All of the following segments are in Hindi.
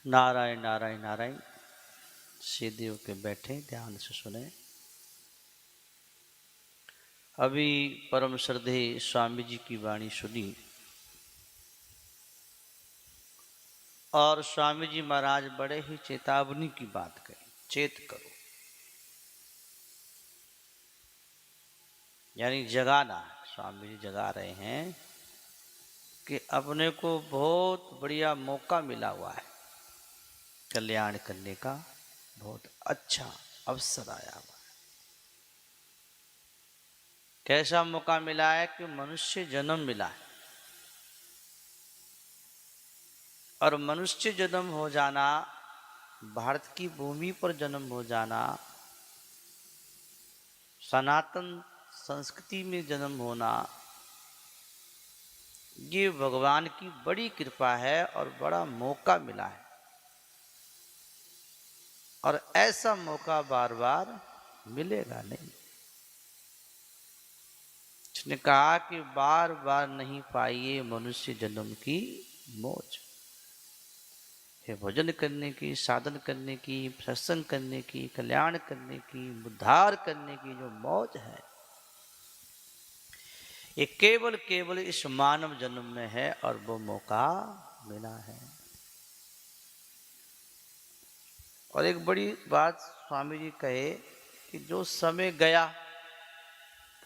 नारायण नारायण नारायण। सीधे होके बैठे, ध्यान से सुने। अभी परम श्रद्धे स्वामी जी की वाणी सुनी और स्वामी जी महाराज बड़े ही चेतावनी की बात कही, चेत करो, यानी जगाना। स्वामी जी जगा रहे हैं कि अपने को बहुत बढ़िया मौका मिला हुआ है, कल्याण करने का बहुत अच्छा अवसर आया हुआ है। कैसा मौका मिला है कि मनुष्य जन्म मिला है, और मनुष्य जन्म हो जाना, भारत की भूमि पर जन्म हो जाना, सनातन संस्कृति में जन्म होना, ये भगवान की बड़ी कृपा है और बड़ा मौका मिला है। और ऐसा मौका बार बार मिलेगा नहीं। उसने कहा कि बार बार नहीं पाइए मनुष्य जन्म की मौज। ये भजन करने की, साधन करने की, सत्संग करने की, कल्याण करने की, उद्धार करने की जो मौज है, ये केवल केवल इस मानव जन्म में है और वो मौका मिला है। और एक बड़ी बात स्वामी जी कहे कि जो समय गया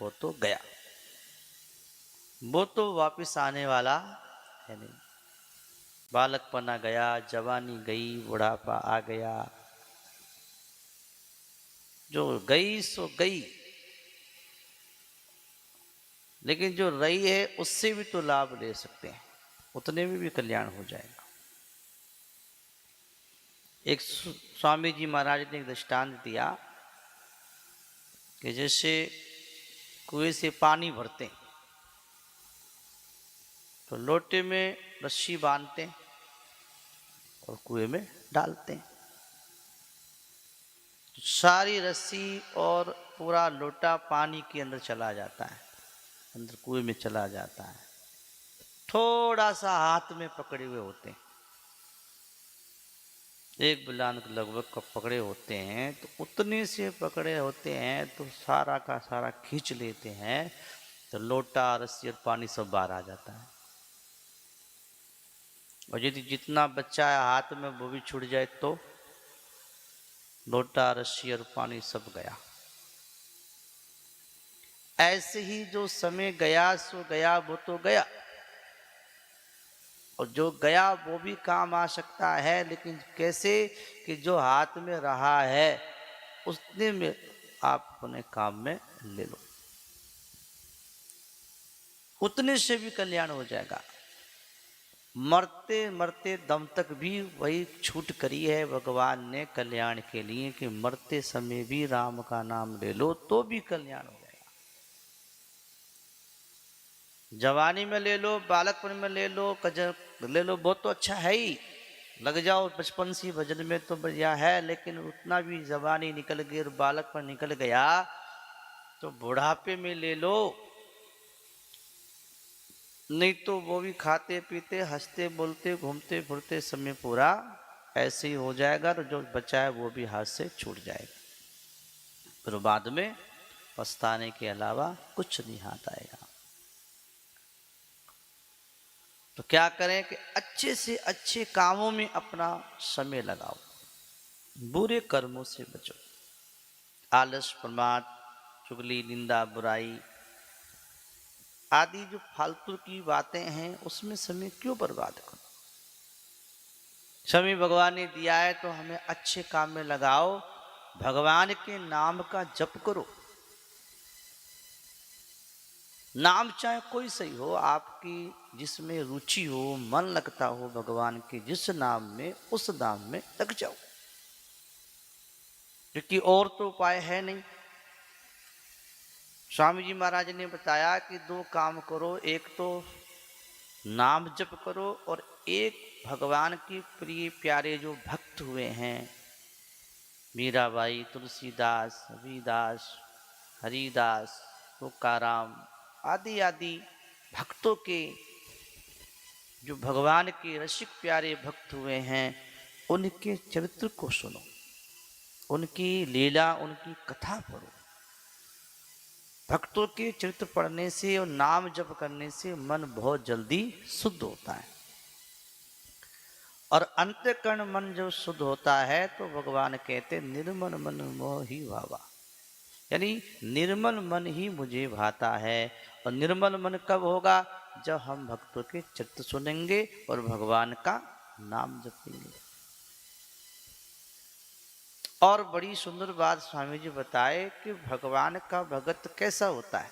वो तो गया, वो तो वापस आने वाला है नहीं। बालकपना गया, जवानी गई, बुढ़ापा आ गया, जो गई सो गई, लेकिन जो रही है उससे भी तो लाभ ले सकते हैं, उतने में भी कल्याण हो जाएगा। एक स्वामी जी महाराज ने एक दृष्टांत दिया कि जैसे कुएं से पानी भरते हैं तो लोटे में रस्सी बांधते हैं और कुएं में डालते हैं, तो सारी रस्सी और पूरा लोटा पानी के अंदर चला जाता है, अंदर कुएं में चला जाता है। थोड़ा सा हाथ में पकड़े हुए होते हैं, एक बिलान लगभग कब पकड़े होते हैं, तो उतने से पकड़े होते हैं तो सारा का सारा खींच लेते हैं, तो लोटा, रस्सी और पानी सब बाहर आ जाता है। और यदि जितना बच्चा है हाथ में वो भी छूट जाए तो लोटा, रस्सी और पानी सब गया। ऐसे ही जो समय गया सो गया, वो तो गया, और जो गया वो भी काम आ सकता है, लेकिन कैसे कि जो हाथ में रहा है उतने में आप अपने काम में ले लो, उतने से भी कल्याण हो जाएगा। मरते मरते दम तक भी वही छूट करी है भगवान ने कल्याण के लिए कि मरते समय भी राम का नाम ले लो तो भी कल्याण हो जाएगा। जवानी में ले लो, बालकपन में ले लो, ले लो, बहुत तो अच्छा है ही, लग जाओ बचपन सी भजन में तो बढ़िया है, लेकिन उतना भी जवानी निकल गई और बालकपन निकल गया तो बुढ़ापे में ले लो, नहीं तो वो भी खाते पीते हंसते बोलते घूमते फिरते समय पूरा ऐसे ही हो जाएगा, तो जो बचा है वो भी हाथ से छूट जाएगा, फिर बाद में पछताने के अलावा कुछ नहीं हाथ आएगा। तो क्या करें कि अच्छे से अच्छे कामों में अपना समय लगाओ, बुरे कर्मों से बचो, आलस, प्रमाद, चुगली, निंदा, बुराई आदि जो फालतू की बातें हैं उसमें समय क्यों बर्बाद करो। समय भगवान ने दिया है तो हमें अच्छे काम में लगाओ, भगवान के नाम का जप करो। नाम चाहे कोई सही हो, आपकी जिसमें रुचि हो, मन लगता हो भगवान के जिस नाम में, उस नाम में लग जाओ, क्योंकि और तो उपाय है नहीं। स्वामी जी महाराज ने बताया कि दो काम करो, एक तो नाम जप करो और एक भगवान के प्रिय प्यारे जो भक्त हुए हैं, मीराबाई, तुलसीदास, रविदास, हरिदास, तुकाराम आदि आदि, भक्तों के, जो भगवान के रसिक प्यारे भक्त हुए हैं, उनके चरित्र को सुनो, उनकी लीला, उनकी कथा पढ़ो। भक्तों के चरित्र पढ़ने से और नाम जप करने से मन बहुत जल्दी शुद्ध होता है। और अंतःकरण मन जब शुद्ध होता है तो भगवान कहते निर्मल मन मोहि भावा, यानी निर्मल मन ही मुझे भाता है। और निर्मल मन कब होगा? जब हम भक्तों के चरित्र सुनेंगे और भगवान का नाम जपेंगे। और बड़ी सुंदर बात स्वामी जी बताए कि भगवान का भगत कैसा होता है।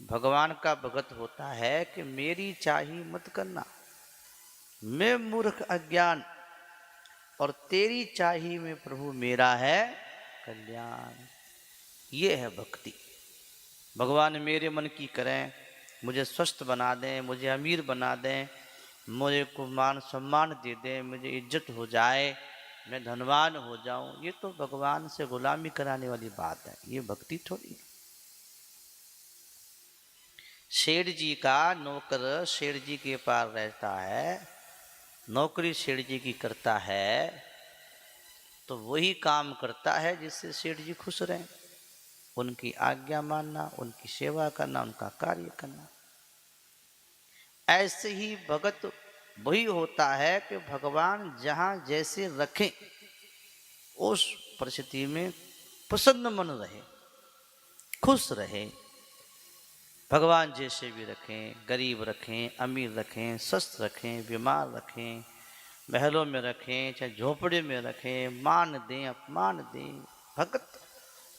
भगवान का भगत होता है कि मेरी चाही मत करना, मैं मूर्ख अज्ञान, और तेरी चाही में प्रभु मेरा है कल्याण। ये है भक्ति। भगवान मेरे मन की करें, मुझे स्वस्थ बना दें, मुझे अमीर बना दें, मुझे को मान सम्मान दे दें, मुझे इज्जत हो जाए, मैं धनवान हो जाऊं, ये तो भगवान से गुलामी कराने वाली बात है। ये भक्ति थोड़ी। सेठ जी का नौकर सेठ जी के पास रहता है, नौकरी सेठ जी की करता है, तो वही काम करता है जिससे सेठ जी खुश रहें। उनकी आज्ञा मानना, उनकी सेवा करना, उनका कार्य करना। ऐसे ही भगत वही होता है कि भगवान जहाँ जैसे रखें उस परिस्थिति में प्रसन्न मन रहे, खुश रहे। भगवान जैसे भी रखें, गरीब रखें, अमीर रखें, स्वस्थ रखें, बीमार रखें, महलों में रखें, चाहे झोपड़े में रखें, मान दें, अपमान दें, भगत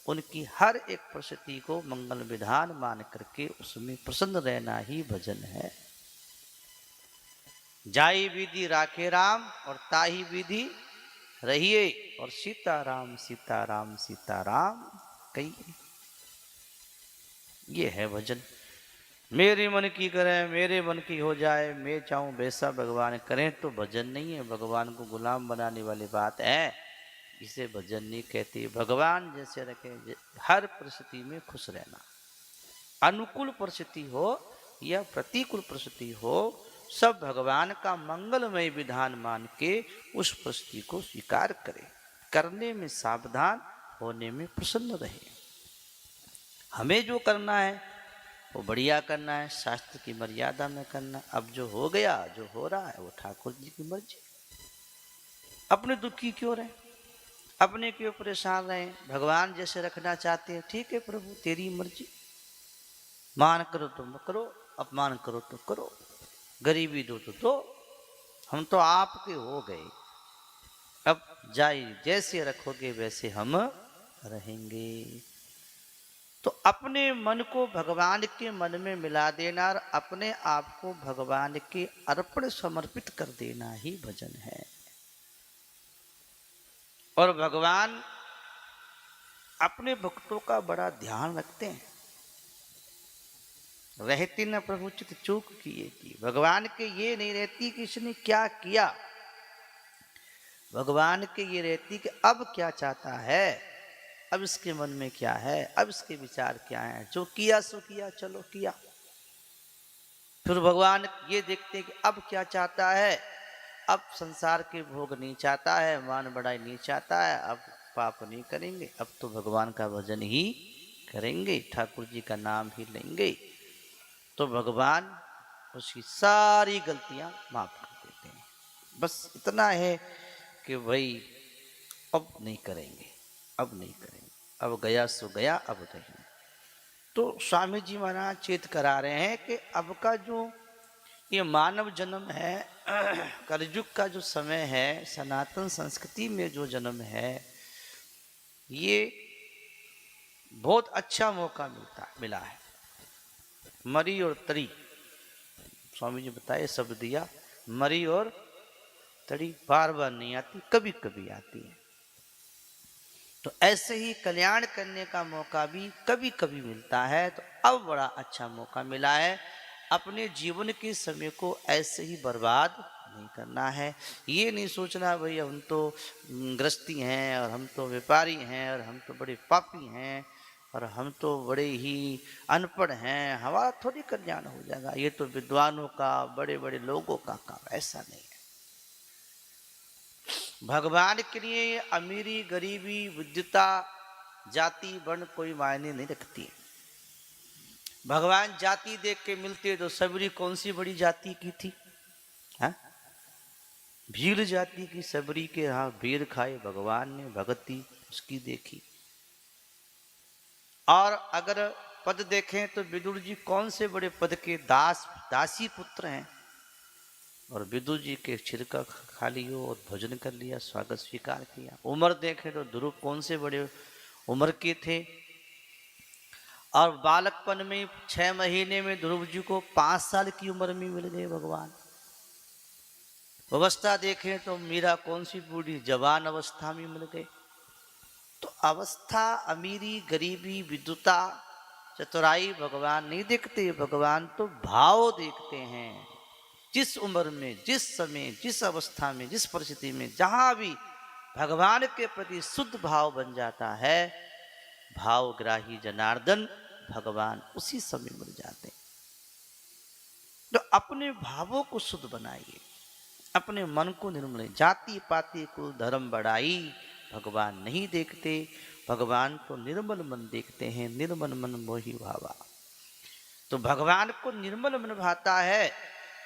उनकी हर एक परिस्थिति को मंगल विधान मान करके उसमें प्रसन्न रहना ही भजन है। जाई विधि राखे राम और ताही विधि रहिए, और सीताराम सीताराम सीताराम कहिए। ये है भजन। मेरे मन की करें, मेरे मन की हो जाए, मैं चाहूं वैसा भगवान करें, तो भजन नहीं है। भगवान को गुलाम बनाने वाली बात है, इसे भजन नहीं कहते। भगवान जैसे रखे, हर परिस्थिति में खुश रहना, अनुकूल परिस्थिति हो या प्रतिकूल परिस्थिति हो, सब भगवान का मंगलमय विधान मान के उस परिस्थिति को स्वीकार करे, करने में सावधान, होने में प्रसन्न रहे। हमें जो करना है वो बढ़िया करना है, शास्त्र की मर्यादा में करना। अब जो हो गया, जो हो रहा है, वो ठाकुर जी की मर्जी। अपने दुखी क्यों रहे, अपने क्यों परेशान रहे? भगवान जैसे रखना चाहते हैं, ठीक है प्रभु तेरी मर्जी। मान करो तो करो, अपमान करो तो करो, गरीबी दो तो दो, हम तो आपके हो गए। अब जाए जैसे रखोगे वैसे हम रहेंगे। तो अपने मन को भगवान के मन में मिला देना और अपने आप को भगवान के अर्पण समर्पित कर देना ही भजन है। और भगवान अपने भक्तों का बड़ा ध्यान रखते हैं। रहती न प्रभु चित चूक किए की। भगवान के ये नहीं रहती कि इसने क्या किया, भगवान के ये रहती कि अब क्या चाहता है, अब इसके मन में क्या है, अब इसके विचार क्या है। जो किया सो किया, चलो किया। फिर भगवान ये देखते कि अब क्या चाहता है, अब संसार के भोग नहीं चाहता है, मान बढ़ाई नहीं चाहता है, अब पाप नहीं करेंगे, अब तो भगवान का भजन ही करेंगे, ठाकुर जी का नाम ही लेंगे। तो भगवान उसकी सारी गलतियां माफ कर देते हैं। बस इतना है कि भाई अब नहीं करेंगे, अब नहीं करेंगे, अब गया सो गया, अब नहीं। तो स्वामी जी महाराज चेत करा रहे हैं कि अब का जो ये मानव जन्म है, कलयुग का जो समय है, सनातन संस्कृति में जो जन्म है, ये बहुत अच्छा मौका मिला है। मरी और तरी, स्वामी जी बताए शब्द दिया, मरी और तरी बार बार नहीं आती, कभी कभी आती है। तो ऐसे ही कल्याण करने का मौका भी कभी कभी मिलता है। तो अब बड़ा अच्छा मौका मिला है, अपने जीवन के समय को ऐसे ही बर्बाद नहीं करना है। ये नहीं सोचना भाई हम तो गृहस्थी हैं और हम तो व्यापारी हैं और हम तो बड़े पापी हैं और हम तो बड़े ही अनपढ़ हैं, हमारा थोड़ी कल्याण हो जाएगा, ये तो विद्वानों का, बड़े बड़े लोगों का काम। ऐसा नहीं है। भगवान के लिए अमीरी, गरीबी, विद्युता, जाति, वर्ण कोई मायने नहीं रखती है। भगवान जाति देख के मिलते तो सबरी कौन सी बड़ी जाति की थी? हा? भील जाति की सबरी के यहाँ भीड़ खाए, भगवान ने भक्ति उसकी देखी। और अगर पद देखें तो विदुर जी कौन से बड़े पद के दासी पुत्र हैं, और विदुर जी के छिड़का खा लियो और भोजन कर लिया, स्वागत स्वीकार किया। उम्र देखें तो ध्रुव कौन से बड़े उम्र के थे, और बालकपन में 6 महीने में ध्रुव जी को 5 साल की उम्र में मिल गए भगवान। अवस्था देखें तो मीरा कौन सी बूढ़ी जवान अवस्था में मिल गए। तो अवस्था, अमीरी, गरीबी, विद्युता, चतुराई भगवान नहीं देखते। भगवान तो भाव देखते हैं। जिस उम्र में, जिस समय, जिस अवस्था में, जिस परिस्थिति में, जहां भी भगवान के प्रति शुद्ध भाव बन जाता है, भावग्राही जनार्दन भगवान उसी समय मिल जाते हैं। तो अपने भावों को शुद्ध बनाइए, अपने मन को निर्मल। जाति पाति कुल धर्म बढ़ाई भगवान नहीं देखते। भगवान तो निर्मल मन देखते हैं। निर्मल मन मोहि भावा। तो भगवान को निर्मल मन भाता है।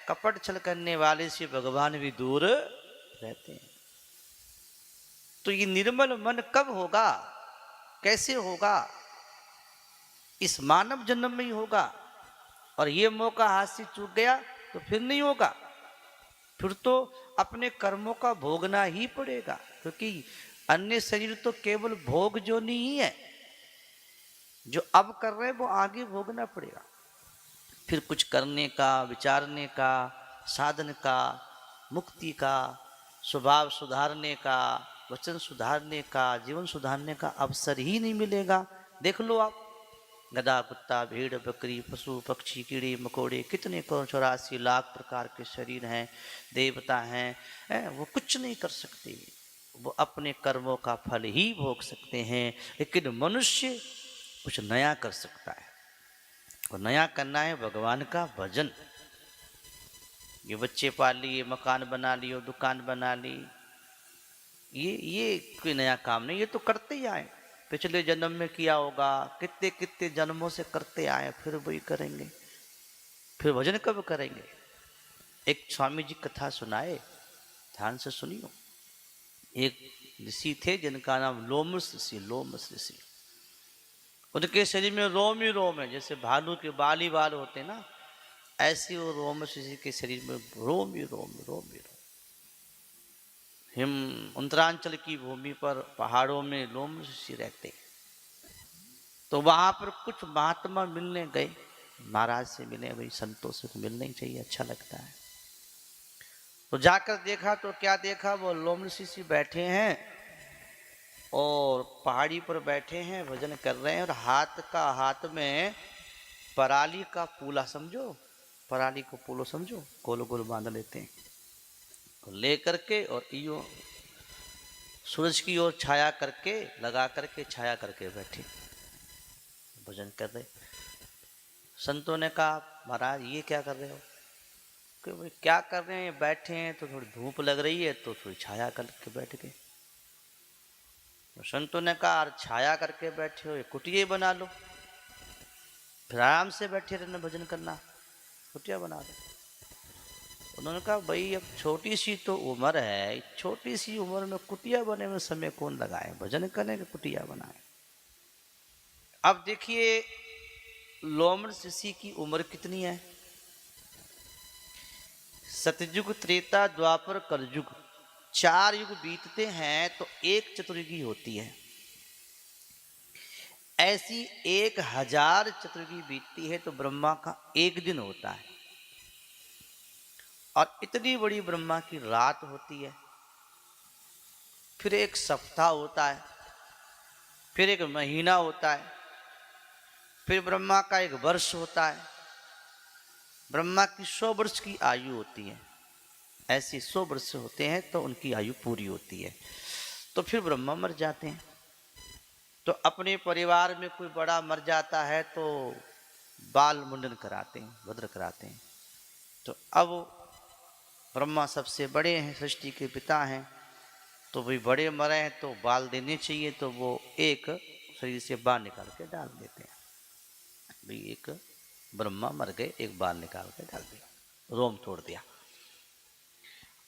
कपट छल करने वाले से भगवान भी दूर रहते हैं। तो ये निर्मल मन कब होगा, कैसे होगा? इस मानव जन्म में ही होगा। और ये मौका हाथ से चूक गया तो फिर नहीं होगा। फिर तो अपने कर्मों का भोगना ही पड़ेगा, क्योंकि अन्य शरीर तो केवल भोग जो नहीं है, जो अब कर रहे हैं वो आगे भोगना पड़ेगा। फिर कुछ करने का, विचारने का, साधन का, मुक्ति का, स्वभाव सुधारने का, वचन सुधारने का, जीवन सुधारने का अवसर ही नहीं मिलेगा। देख लो आप, गधा, कुत्ता, भेड़, बकरी, पशु, पक्षी, कीड़े मकोड़े, कितने 84 लाख प्रकार के शरीर हैं, देवता हैं, वो कुछ नहीं कर सकते। वो अपने कर्मों का फल ही भोग सकते हैं। लेकिन मनुष्य कुछ नया कर सकता है। और नया करना है भगवान का भजन। ये बच्चे पाल लिए, मकान बना लियो, दुकान बना ली, ये कोई नया काम नहीं। ये तो करते ही आए, पिछले जन्म में किया होगा, कितने कितने जन्मों से करते आए, फिर वही करेंगे। फिर भजन कब करेंगे? एक स्वामी जी कथा सुनाए, ध्यान से सुनियो। एक ऋषि थे जिनका नाम लोमस ऋषि। लोमस ऋषि, उनके शरीर में रोम ही रोम है। जैसे भालू के बाल ही बाल होते ना, ऐसे वो लोमस ऋषि के शरीर में रोम ही रोम, रोम ही रोम। हिम उत्तरांचल की भूमि पर पहाड़ों में लोमस ऋषि रहते। तो वहां पर कुछ महात्मा मिलने गए, महाराज से मिले, भाई संतों से तो मिलना ही चाहिए, अच्छा लगता है। तो जाकर देखा तो क्या देखा, वो लोमस ऋषि बैठे हैं और पहाड़ी पर बैठे हैं, भजन कर रहे हैं, और हाथ में पराली का पूला, समझो पराली को पूलो समझो, गोल गोल बांध लेते हैं, ले करके और यो सूरज की ओर छाया करके, लगा करके छाया करके बैठे भजन कर रहे। संतों ने कहा, महाराज ये क्या कर रहे हो? कि भाई क्या कर रहे हैं, बैठे हैं तो थोड़ी धूप लग रही है तो थोड़ी छाया करके बैठ गए। तो संतों ने कहा, छाया करके बैठे हो, ये कुटिया बना लो, फिर आराम से बैठे रहना, भजन करना, कुटिया बना दो। उन्होंने कहा, भाई अब छोटी सी तो उम्र है, छोटी सी उम्र में कुटिया बने में समय कौन लगाए, भजन करने के कुटिया बनाए। अब देखिए लोमस ऋषि की उम्र कितनी है? सतयुग, त्रेता, द्वापर, कलयुग, 4 युग बीतते हैं तो एक चतुर्युगी होती है। ऐसी 1000 चतुर्युगी बीतती है तो ब्रह्मा का एक दिन होता है। और इतनी बड़ी ब्रह्मा की रात होती है, फिर एक सप्ताह होता है, फिर एक महीना होता है, फिर ब्रह्मा का एक वर्ष होता है। ब्रह्मा की 100 वर्ष की आयु होती है। ऐसी 100 वर्ष होते हैं तो उनकी आयु पूरी होती है, तो फिर ब्रह्मा मर जाते हैं। तो अपने परिवार में कोई बड़ा मर जाता है तो बाल मुंडन कराते हैं, भद्र कराते हैं। तो अब ब्रह्मा सबसे बड़े हैं, सृष्टि के पिता हैं, तो भाई बड़े मरे हैं तो बाल देने चाहिए, तो वो एक शरीर से बाल निकाल के डाल देते हैं। भाई एक ब्रह्मा मर गए, एक बाल निकाल के डाल दिया, रोम तोड़ दिया।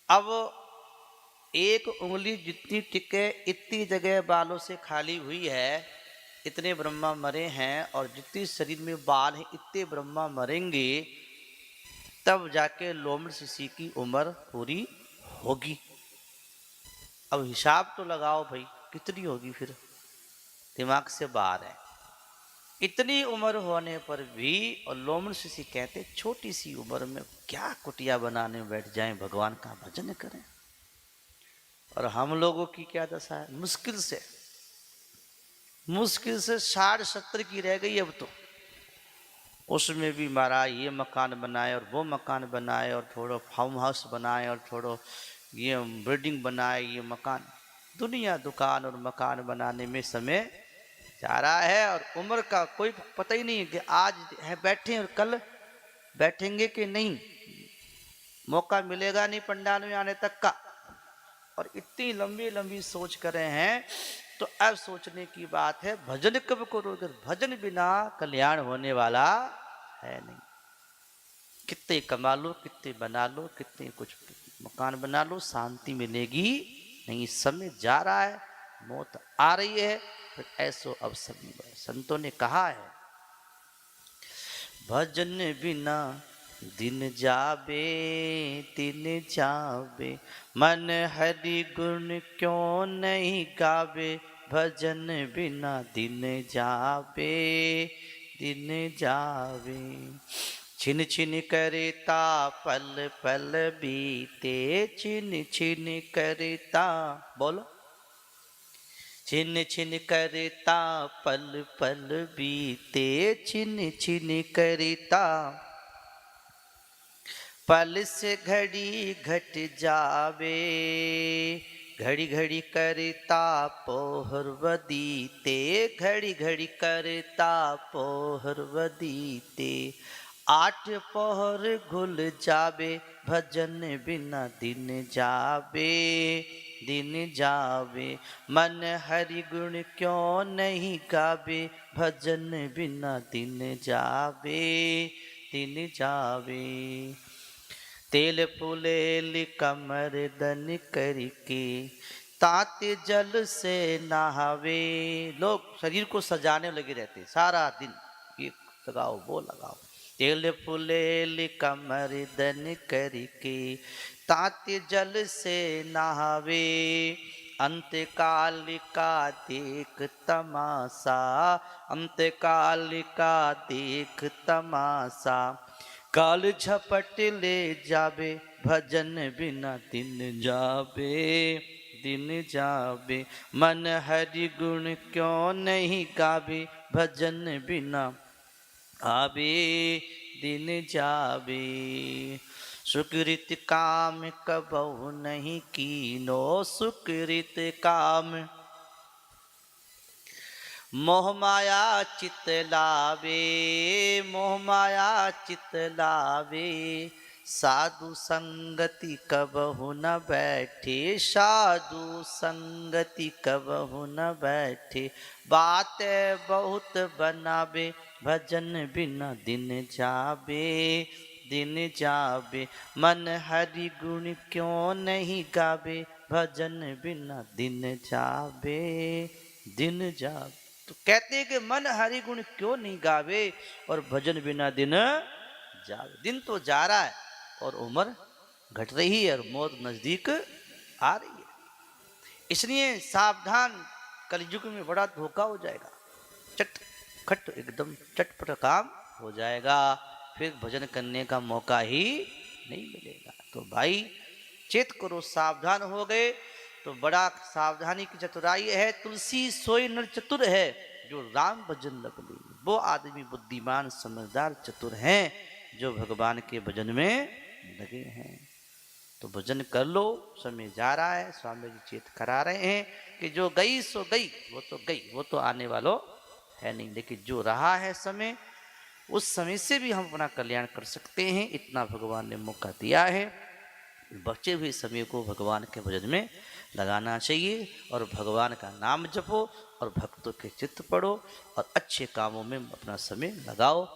अब एक उंगली जितनी टिके इतनी जगह बालों से खाली हुई है, इतने ब्रह्मा मरे हैं, और जितनी शरीर में बाल है इतने ब्रह्मा मरेंगे, तब जाके लोमड़ ऋषि की उम्र पूरी होगी। अब हिसाब तो लगाओ भाई, कितनी होगी फिर, दिमाग से बाहर है। इतनी उम्र होने पर भी, और लोमड़ ऋषि कहते छोटी सी उम्र में क्या कुटिया बनाने बैठ जाएं, भगवान का भजन करें। और हम लोगों की क्या दशा है, मुश्किल से 60-70 की रह गई अब तो। उसमें भी महाराज ये मकान बनाए और वो मकान बनाए और थोड़ा फार्म हाउस बनाए और थोड़ा ये बिल्डिंग बनाए, ये मकान, दुनिया दुकान और मकान बनाने में समय जा रहा है। और उम्र का कोई पता ही नहीं है कि आज है बैठे और कल बैठेंगे कि नहीं, मौका मिलेगा नहीं पंडाल में आने तक का। और इतनी लंबी लंबी सोच कर रहे हैं, तो अब सोचने की बात है भजन कब करोगे, भजन बिना कल्याण होने वाला है नहीं। कितने कमा लो, कितने बना लो, कितने कुछ मकान बना लो, शांति मिलेगी नहीं। समय जा रहा है, मौत आ रही है, फिर ऐसो अब सभी संतों ने कहा है, भजन बिना दिन जाबे दिन जाबे, मन हरि गुण क्यों नहीं गावे, भजन बिना दिन जाबे दिन जावे। छिन छिन करता पल पल बीते, छिन छिन करता, बोलो, छिन छिन करता पल पल बीते, छिन छिन करता पल से घड़ी घट जावे, घड़ी घड़ी करता पोहर वदीते, घड़ी घड़ी करता पोहर वदीते, 8 पहर घुल जावे, भजन बिना दिन जावे दिन जावे, मन हरि गुण क्यों नहीं गावे, भजन बिना दिन जावे दिन जावे। तेल फुलेल कमर दन करके, ताते जल से नहावे। लोग शरीर को सजाने लगे रहते सारा दिन, ये लगाओ वो लगाओ, तेल फुलेल कमर दन करके, ताते जल से नहावे, अंत काल का देख तमाशा, अंत काल का देख तमाशा, काल झपट ले जावे, भजन बिना दिन जावे दिन जावे, मन हरि गुण क्यों नहीं गावे, भजन बिना आवे दिन जावे। सुकृत काम कबहु नहीं कीनो, सुकृत काम मोह माया चित लावे, मोह माया चित लावे, साधु संगति कबहु न बैठे, साधु संगति कबहु न बैठे, बात बहुत बनावे, भजन बिना दिन जावे दिन जावे, मन हरि गुण क्यों नहीं गावे, भजन बिना दिन जावे दिन जावे। तो कहते हैं कि मन हरि गुण क्यों नहीं गावे और भजन बिना दिन जावे। दिन तो जा रहा है और उम्र घट रही है और मौत नजदीक आ रही है, इसलिए सावधान, कलयुग में बड़ा धोखा हो जाएगा, चट खट एकदम चटपट काम हो जाएगा, फिर भजन करने का मौका ही नहीं मिलेगा। तो भाई चेत करो, सावधान हो गए तो बड़ा सावधानी की चतुराई है। तुलसी सोई नर चतुर है, जो राम भजन लग ले, वो आदमी बुद्धिमान समझदार चतुर हैं, जो भगवान के भजन में लगे हैं। तो भजन कर लो, समय जा रहा है, स्वामी जी चेत करा रहे हैं। कि जो गई सो गई, वो तो गई, वो तो आने वालो है नहीं, लेकिन जो रहा है समय, उस समय से भी हम अपना कल्याण कर सकते हैं, इतना भगवान ने मौका दिया है। बचे हुए समय को भगवान के भजन में लगाना चाहिए और भगवान का नाम जपो और भक्तों के चित्त पढ़ो और अच्छे कामों में अपना समय लगाओ।